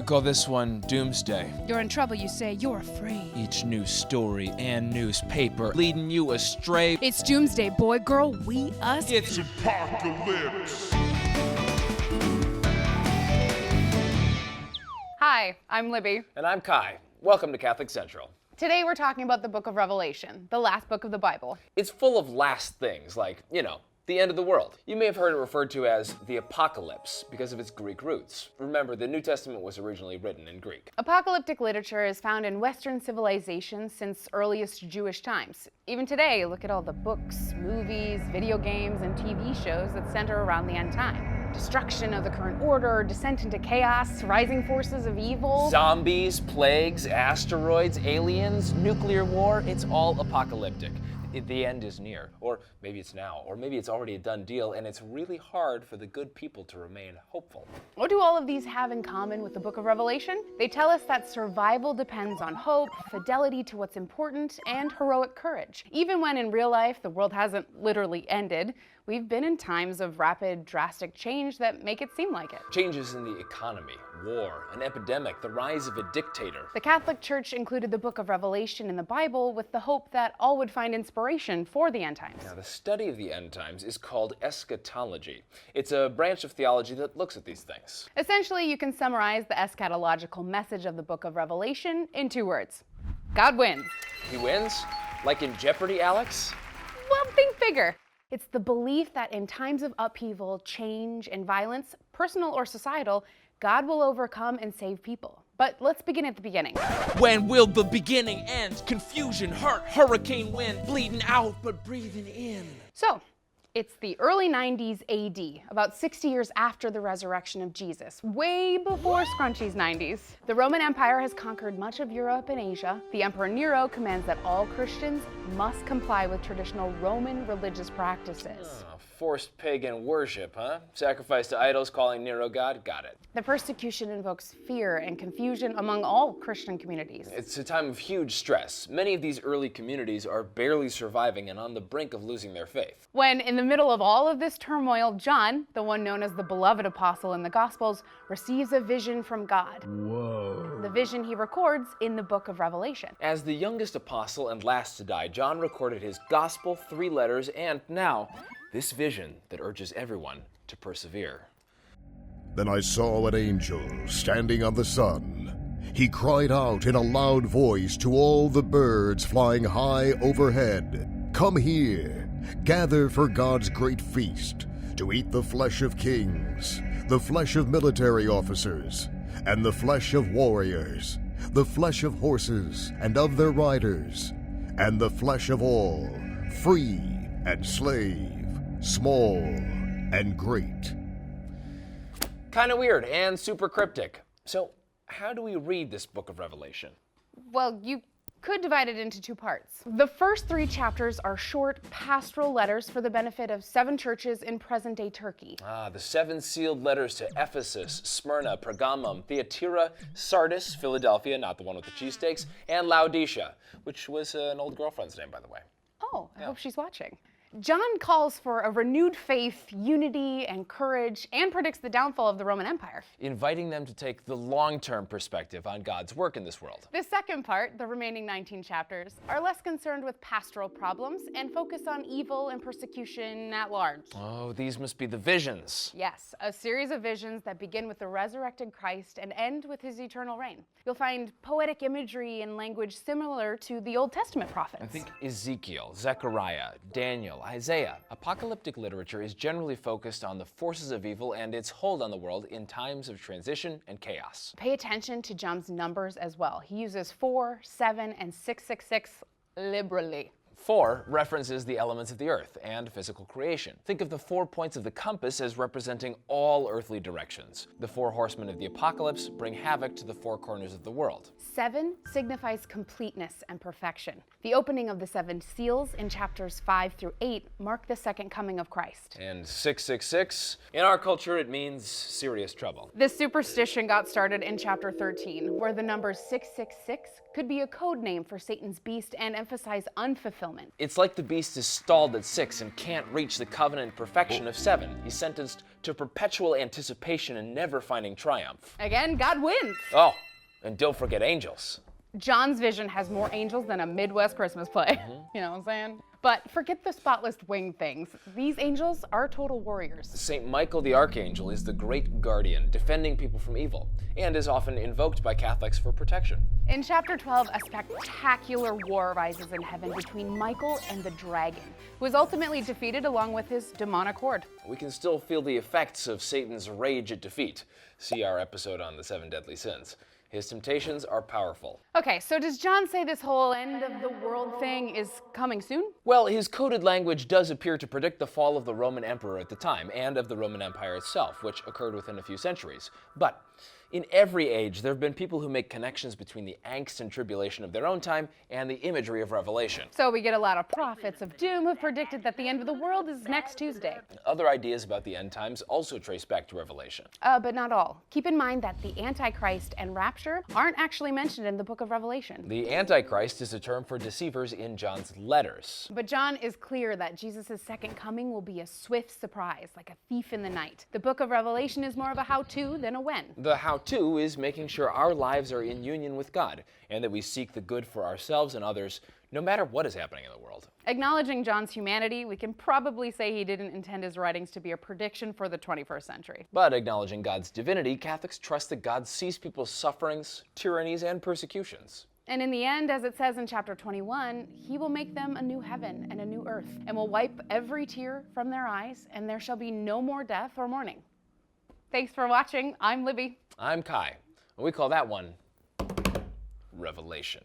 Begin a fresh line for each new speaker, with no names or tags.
We call this one Doomsday.
You're in trouble, you say, you're afraid.
Each news story and newspaper leading you astray.
It's Doomsday, boy, girl, we, us.
It's
Apocalypse.
Hi, I'm Libby.
And I'm Kai. Welcome to Catholic Central.
Today we're talking about the book of Revelation, the last book of the Bible.
It's full of last things, like, the end of the world. You may have heard it referred to as the Apocalypse because of its Greek roots. Remember, the New Testament was originally written in Greek.
Apocalyptic literature is found in Western civilization since earliest Jewish times. Even today, look at all the books, movies, video games, and TV shows that center around the end time. Destruction of the current order, descent into chaos, rising forces of evil.
Zombies, plagues, asteroids, aliens, nuclear war, it's all apocalyptic. The end is near, or maybe it's now, or maybe it's already a done deal, and it's really hard for the good people to remain hopeful.
What do all of these have in common with the book of Revelation? They tell us that survival depends on hope, fidelity to what's important, and heroic courage. Even when in real life the world hasn't literally ended, we've been in times of rapid, drastic change that make it seem like it.
Changes in the economy, war, an epidemic, the rise of a dictator.
The Catholic Church included the book of Revelation in the Bible with the hope that all would find inspiration for the end times.
Now, the study of the end times is called eschatology. It's a branch of theology that looks at these things.
Essentially, you can summarize the eschatological message of the book of Revelation in 2 words. God wins.
He wins? Like in Jeopardy, Alex?
Well, think bigger. It's the belief that in times of upheaval, change, and violence, personal or societal, God will overcome and save people. But let's begin at the beginning.
when will the beginning end? Confusion, hurt, hurricane wind, bleeding out but breathing in.
So, it's the early 90s AD, about 60 years after the resurrection of Jesus, way before Scrunchy's 90s. The Roman Empire has conquered much of Europe and Asia. The Emperor Nero commands that all Christians must comply with traditional Roman religious practices.
Forced pagan worship, huh? Sacrifice to idols, calling Nero God? Got it.
The persecution invokes fear and confusion among all Christian communities.
It's a time of huge stress. Many of these early communities are barely surviving and on the brink of losing their faith.
When, in the middle of all of this turmoil, John, the one known as the beloved apostle in the Gospels, receives a vision from God.
Whoa.
The vision he records in the book of Revelation.
As the youngest apostle and last to die, John recorded his gospel, 3 letters, and now, this vision that urges everyone to persevere.
Then I saw an angel standing on the sun. He cried out in a loud voice to all the birds flying high overhead, "Come here, gather for God's great feast, to eat the flesh of kings, the flesh of military officers, and the flesh of warriors, the flesh of horses and of their riders, and the flesh of all, free and slave, small and great."
Kind of weird and super cryptic. So, how do we read this book of Revelation?
Well, you could divide it into 2 parts. The first 3 chapters are short pastoral letters for the benefit of 7 churches in present-day Turkey.
The 7 sealed letters to Ephesus, Smyrna, Pergamum, Thyatira, Sardis, Philadelphia, not the one with the cheesesteaks, and Laodicea, which was an old girlfriend's name, by the way.
Oh, I hope she's watching. John calls for a renewed faith, unity, and courage, and predicts the downfall of the Roman Empire.
Inviting them to take the long-term perspective on God's work in this world.
The second part, the remaining 19 chapters, are less concerned with pastoral problems and focus on evil and persecution at large.
Oh, these must be the visions.
Yes, a series of visions that begin with the resurrected Christ and end with his eternal reign. You'll find poetic imagery and language similar to the Old Testament prophets.
I think Ezekiel, Zechariah, Daniel, Isaiah. Apocalyptic literature is generally focused on the forces of evil and its hold on the world in times of transition and chaos.
Pay attention to John's numbers as well. He uses 4, 7, and 666 liberally.
4 references the elements of the earth and physical creation. Think of the 4 points of the compass as representing all earthly directions. The 4 horsemen of the apocalypse bring havoc to the 4 corners of the world.
7 signifies completeness and perfection. The opening of the 7 seals in chapters 5 through 8 mark the second coming of Christ.
And 666, in our culture it means serious trouble.
This superstition got started in chapter 13, where the number 666 could be a code name for Satan's beast and emphasize unfulfillment. fulfillment.
It's like the beast is stalled at 6 and can't reach the covenant perfection of 7. He's sentenced to perpetual anticipation and never finding triumph.
Again, God wins.
Oh, and don't forget angels.
John's vision has more angels than a Midwest Christmas play. You know what I'm saying? But forget the spotless wing things. These angels are total warriors.
St. Michael the Archangel is the great guardian, defending people from evil, and is often invoked by Catholics for protection.
In chapter 12, a spectacular war rises in heaven between Michael and the dragon, who is ultimately defeated along with his demonic horde.
We can still feel the effects of Satan's rage at defeat. See our episode on the 7 deadly sins. His temptations are powerful.
Okay, so does John say this whole end of the world thing is coming soon?
Well, his coded language does appear to predict the fall of the Roman emperor at the time, and of the Roman Empire itself, which occurred within a few centuries. But in every age, there have been people who make connections between the angst and tribulation of their own time and the imagery of Revelation.
So we get a lot of prophets of doom who've predicted that the end of the world is next Tuesday.
Other ideas about the end times also trace back to Revelation.
But not all. Keep in mind that the Antichrist and rapture aren't actually mentioned in the book of Revelation.
The Antichrist is a term for deceivers in John's letters.
But John is clear that Jesus' second coming will be a swift surprise, like a thief in the night. The book of Revelation is more of a how-to than a when.
The how-to is making sure our lives are in union with God, and that we seek the good for ourselves and others, no matter what is happening in the world.
Acknowledging John's humanity, we can probably say he didn't intend his writings to be a prediction for the 21st century.
But acknowledging God's divinity, Catholics trust that God sees people's sufferings, tyrannies, and persecutions.
And in the end, as it says in chapter 21, he will make them a new heaven and a new earth, and will wipe every tear from their eyes, and there shall be no more death or mourning. Thanks for watching. I'm Libby.
I'm Kai. We call that one Revelation.